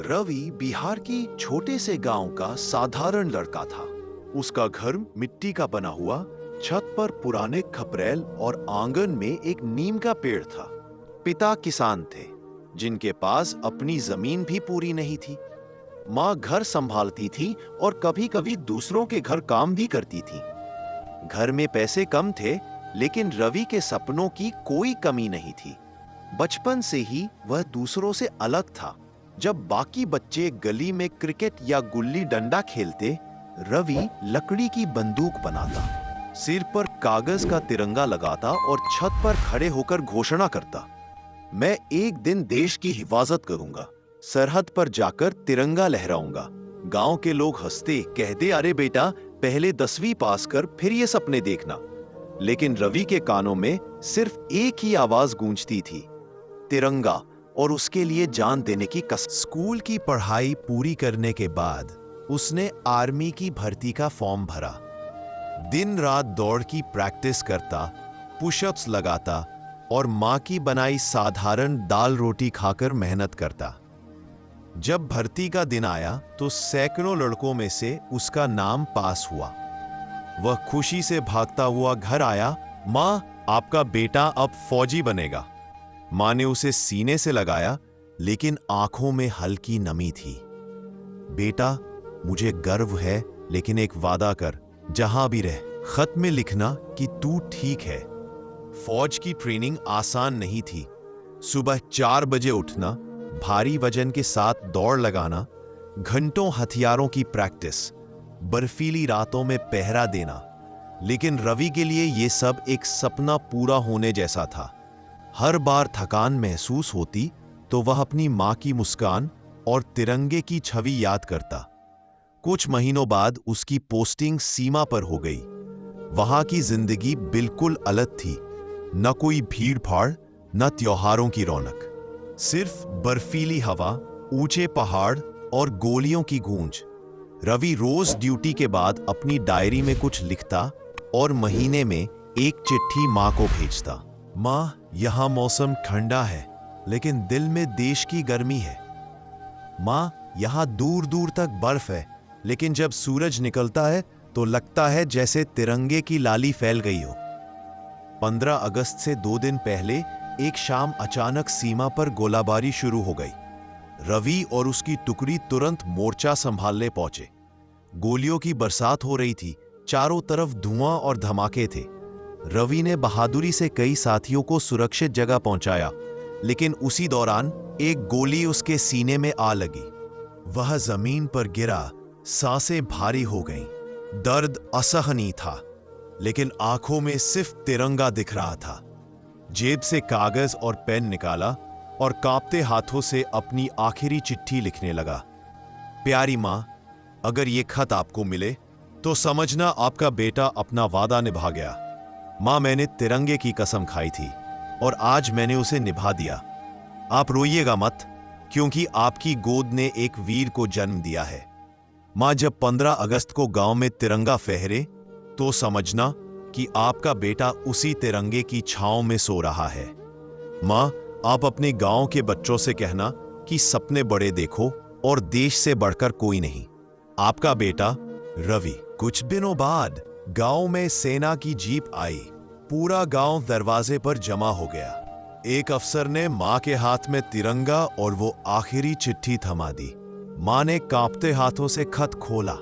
रवि बिहार की छोटे से गांव का साधारण लड़का था। उसका घर मिट्टी का बना हुआ, छत पर पुराने खपरेल और आंगन में एक नीम का पेड़ था। पिता किसान थे, जिनके पास अपनी जमीन भी पूरी नहीं थी। माँ घर संभालती थी और कभी-कभी दूसरों के घर काम भी करती थी। घर में पैसे कम थे, लेकिन रवि के सपनों की कोई कमी नहीं थी। बचपन से ही वह दूसरों से अलग था। जब बाकी बच्चे गली में क्रिकेट या गुल्ली डंडा खेलते, रवि लकड़ी की बंदूक बनाता, सिर पर कागज का तिरंगा लगाता और छत पर खड़े होकर घोषणा करता, मैं एक दिन देश की हिफाजत करूंगा, सरहद पर जाकर तिरंगा लहराऊंगा। गांव के लोग हंसते, कहते, अरे बेटा, पहले 10वीं पास कर फिर ये सपने देखना। लेकिन रवि के कानों में सिर्फ एक ही आवाज गूंजती थी, तिरंगा, और उसके लिए जान देने की कसम। स्कूल की पढ़ाई पूरी करने के बाद उसने आर्मी की भर्ती का फॉर्म भरा। दिन रात दौड़ की प्रैक्टिस करता, पुशअप्स लगाता और मां की बनाई साधारण दाल रोटी खाकर मेहनत करता। जब भर्ती का दिन आया तो सैकड़ों लड़कों में से उसका नाम पास हुआ। वह खुशी से भागता हुआ घर आया, मां, आपका बेटा अब फौजी बनेगा। मां ने उसे सीने से लगाया, लेकिन आंखों में हल्की नमी थी। बेटा, मुझे गर्व है, लेकिन एक वादा कर, जहां भी रह, खत में लिखना कि तू ठीक है। फौज की ट्रेनिंग आसान नहीं थी। सुबह 4 बजे उठना, भारी वजन के साथ दौड़ लगाना, घंटों हथियारों की प्रैक्टिस, बर्फीली रातों में पहरा देना। लेकिन रवि के लिए यह सब एक सपना पूरा होने जैसा था। हर बार थकान महसूस होती तो वह अपनी मां की मुस्कान और तिरंगे की छवि याद करता। कुछ महीनों बाद उसकी पोस्टिंग सीमा पर हो गई। वहां की जिंदगी बिल्कुल अलग थी। न कोई भीड़ भाड़, न त्योहारों की रौनक, सिर्फ बर्फीली हवा, ऊंचे पहाड़ और गोलियों की गूंज। रवि रोज ड्यूटी के बाद अपनी डायरी में कुछ लिखता और महीने में एक चिट्ठी मां को भेजता। मां, यहां मौसम ठंडा है, लेकिन दिल में देश की गर्मी है। मां, यहां दूर दूर तक बर्फ है, लेकिन जब सूरज निकलता है तो लगता है जैसे तिरंगे की लाली फैल गई हो। 15 अगस्त से 2 दिन पहले एक शाम अचानक सीमा पर गोलाबारी शुरू हो गई। रवि और उसकी टुकड़ी तुरंत मोर्चा संभालने पहुंचे। गोलियों की बरसात हो रही थी, चारों तरफ धुआं और धमाके थे। रवि ने बहादुरी से कई साथियों को सुरक्षित जगह पहुंचाया, लेकिन उसी दौरान एक गोली उसके सीने में आ लगी। वह जमीन पर गिरा, सांसें भारी हो गईं। दर्द असहनीय था, लेकिन आंखों में सिर्फ तिरंगा दिख रहा था। जेब से कागज और पेन निकाला और कांपते हाथों से अपनी आखिरी चिट्ठी लिखने लगा। प्यारी मां, अगर ये खत आपको मिले तो समझना आपका बेटा अपना वादा निभा गया। मां, मैंने तिरंगे की कसम खाई थी और आज मैंने उसे निभा दिया। आप रोइएगा मत, क्योंकि आपकी गोद ने एक वीर को जन्म दिया है। मां, जब 15 अगस्त को गांव में तिरंगा फहरे तो समझना कि आपका बेटा उसी तिरंगे की छांव में सो रहा है। मां, आप अपने गांव के बच्चों से कहना कि सपने बड़े देखो और देश से बढ़कर कोई नहीं। आपका बेटा रवि। कुछ दिनों बाद गांव में सेना की जीप आई। पूरा गांव दरवाजे पर जमा हो गया। एक अफसर ने मां के हाथ में तिरंगा और वो आखिरी चिट्ठी थमा दी। मां ने कांपते हाथों से खत खोला।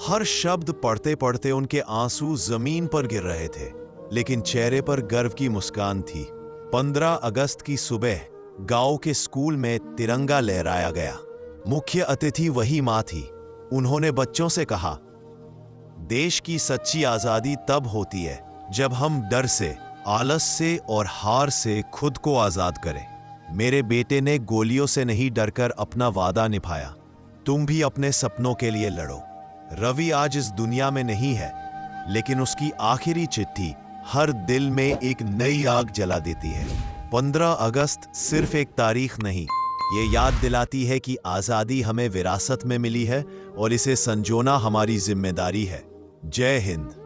हर शब्द पढ़ते पढ़ते उनके आंसू जमीन पर गिर रहे थे, लेकिन चेहरे पर गर्व की मुस्कान थी। 15 अगस्त की सुबह गांव के स्कूल में तिरंगा लहराया गया। मुख्य अतिथि वही मां थी। उन्होंने बच्चों से कहा, देश की सच्ची आजादी तब होती है जब हम डर से, आलस से और हार से खुद को आजाद करें। मेरे बेटे ने गोलियों से नहीं डरकर अपना वादा निभाया। तुम भी अपने सपनों के लिए लड़ो। रवि आज इस दुनिया में नहीं है, लेकिन उसकी आखिरी चिट्ठी हर दिल में एक नई आग जला देती है। 15 अगस्त सिर्फ एक तारीख नहीं, ये याद दिलाती है कि आजादी हमें विरासत में मिली है और इसे संजोना हमारी जिम्मेदारी है। जय हिंद।